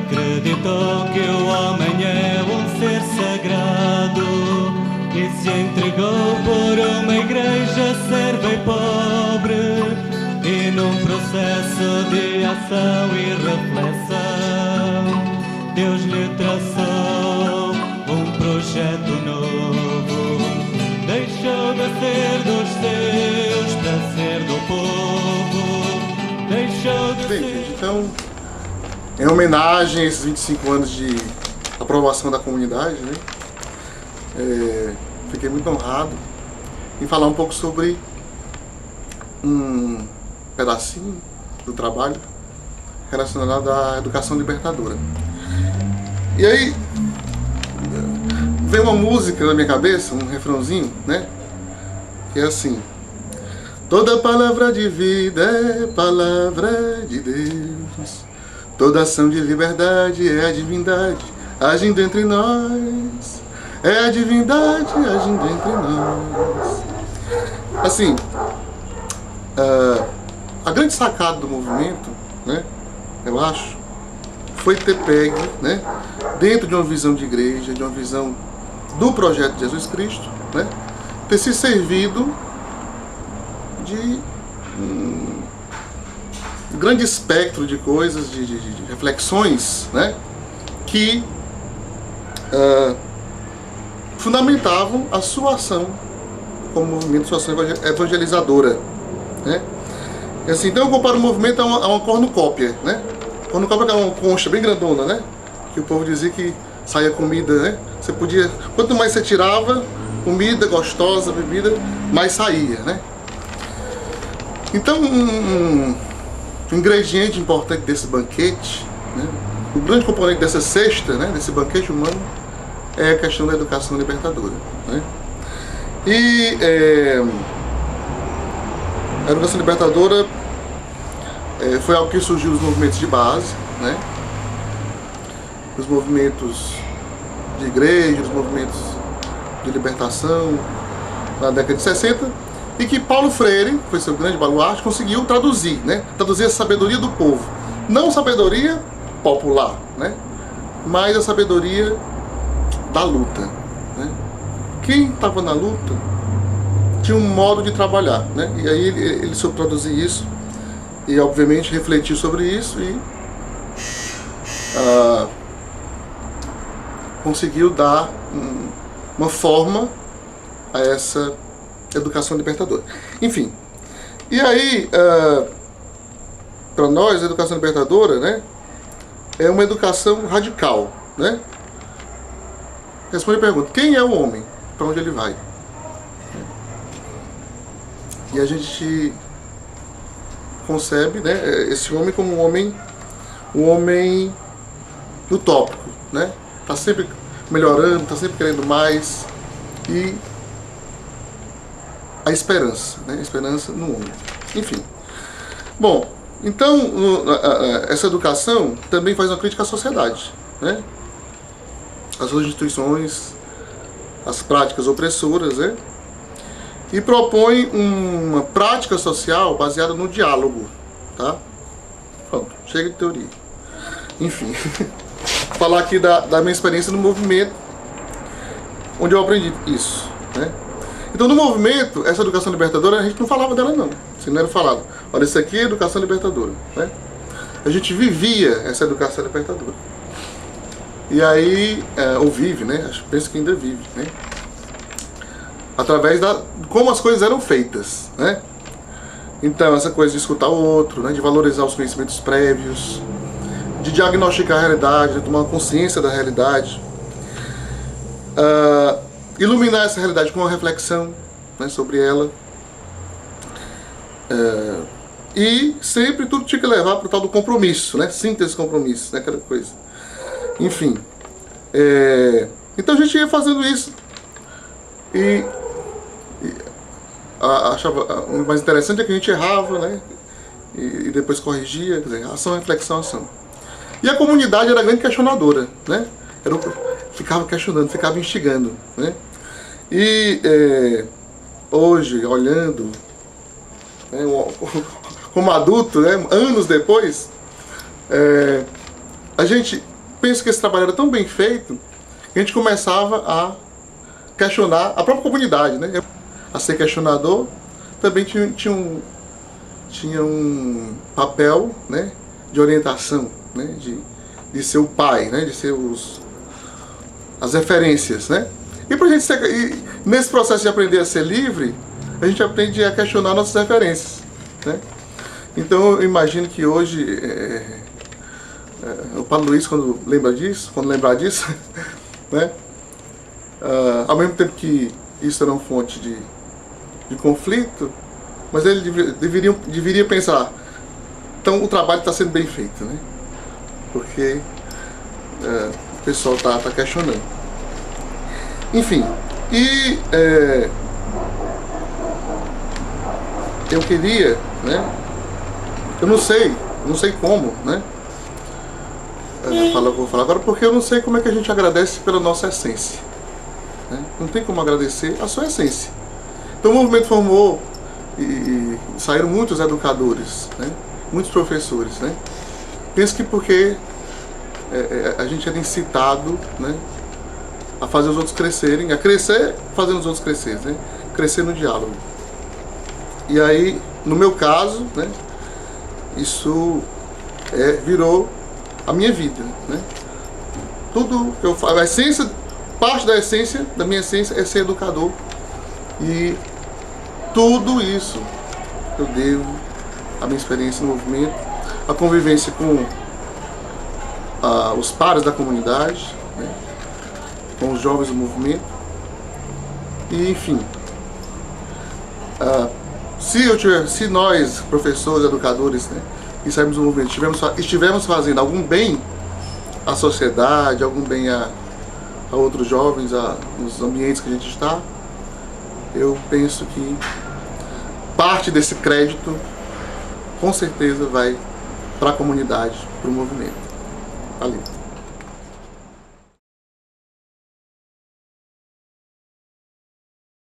acreditou que o homem é um ser sagrado e se entregou por uma igreja serva e pobre, e num processo de ação e reflexão Deus lhe traçou um projeto novo. Deixou de ser dos seus para ser do povo. Deixou de Bem, ser... gente, então, em homenagem a esses 25 anos de aprovação da comunidade, né, fiquei muito honrado em falar um pouco sobre um pedacinho do trabalho relacionado à educação libertadora. E aí veio uma música na minha cabeça, um refrãozinho, né, que é assim: toda palavra de vida é palavra de Deus, toda ação de liberdade é a divindade agindo entre nós, é a divindade agindo entre nós. Assim, a grande sacada do movimento, né, eu acho, foi ter pego, né, dentro de uma visão de igreja, de uma visão do projeto de Jesus Cristo, né, ter se servido de um grande espectro de coisas, de reflexões, né, que fundamentavam a sua ação como movimento, sua ação evangelizadora, né. E assim, então eu comparo o movimento a uma cornucópia, né. Cornucópia é uma concha bem grandona, né, que o povo dizia que saía comida, né. Você podia, quanto mais você tirava comida gostosa, bebida, mais saía, né. Então, um ingrediente importante desse banquete, né, o grande componente dessa cesta, né, desse banquete humano, é a questão da educação libertadora, né. E a educação libertadora foi algo que surgiu nos movimentos de base, né, os movimentos de igreja, os movimentos de libertação na década de 60, e que Paulo Freire, que foi seu grande baluarte, conseguiu traduzir, né, traduzir a sabedoria do povo. Não sabedoria popular, né, mas a sabedoria da luta, né. Quem estava na luta tinha um modo de trabalhar, né, e aí ele soube traduzir isso e obviamente refletir sobre isso e conseguiu dar uma forma a essa educação libertadora. Enfim, e aí para nós a educação libertadora, né, é uma educação radical, né. Responde a pergunta: quem é o homem? Para onde ele vai? E a gente concebe, né, esse homem como um homem utópico, né? Tá sempre melhorando, tá sempre querendo mais, e a esperança, né? A esperança no homem. Enfim. Bom, então essa educação também faz uma crítica à sociedade, né? As suas instituições, as práticas opressoras, né? E propõe uma prática social baseada no diálogo, tá? Pronto, chega de teoria. Enfim, falar aqui da minha experiência no movimento, onde eu aprendi isso, né? Então, no movimento, essa educação libertadora, a gente não falava dela não, assim, não era falado: olha, isso aqui é educação libertadora, né? A gente vivia essa educação libertadora. E aí, ou vive, né? Penso que ainda vive, né? Através como as coisas eram feitas, né? Então, essa coisa de escutar o outro, né, de valorizar os conhecimentos prévios, de diagnosticar a realidade, de tomar consciência da realidade, iluminar essa realidade com uma reflexão, né, sobre ela, e sempre tudo tinha que levar para o tal do compromisso, né, síntese compromisso, né, aquela coisa. Enfim, então a gente ia fazendo isso e achava o mais interessante é que a gente errava, né, e depois corrigia, quer dizer, ação, reflexão, ação. E a comunidade era grande questionadora, né, ficava questionando, ficava instigando, né. E hoje, olhando, né, como adulto, né, anos depois, a gente pensa que esse trabalho era tão bem feito que a gente começava a questionar a própria comunidade, né? A ser questionador também tinha um papel, né, de orientação, né, de ser o pai, né, de ser as referências, né? E pra gente nesse processo de aprender a ser livre, a gente aprende a questionar nossas referências, né? Então eu imagino que hoje o Padre Luiz, quando lembrar disso, né, ao mesmo tempo que isso era uma fonte de conflito, mas ele deveria pensar, então o trabalho está sendo bem feito, né? Porque o pessoal está questionando. Enfim, e eu queria, né? Eu não sei como, né? Vou falar agora porque eu não sei como é que a gente agradece pela nossa essência, né? Não tem como agradecer a sua essência. Então o movimento formou e saíram muitos educadores, né? Muitos professores, né? Penso que porque a gente era incitado, né, a fazer os outros crescerem, a crescer fazendo os outros crescerem, né? Crescer no diálogo. E aí, no meu caso, né, isso virou a minha vida, né? Tudo que eu faço, a essência, parte da minha essência é ser educador. E tudo isso eu devo à minha experiência no movimento, a convivência com os pares da comunidade, né, com os jovens do movimento. E, enfim, se nós, professores, educadores, né, que saímos do movimento, estivermos fazendo algum bem à sociedade, algum bem a outros jovens, nos ambientes que a gente está, eu penso que parte desse crédito com certeza vai para a comunidade, para o movimento. Valeu.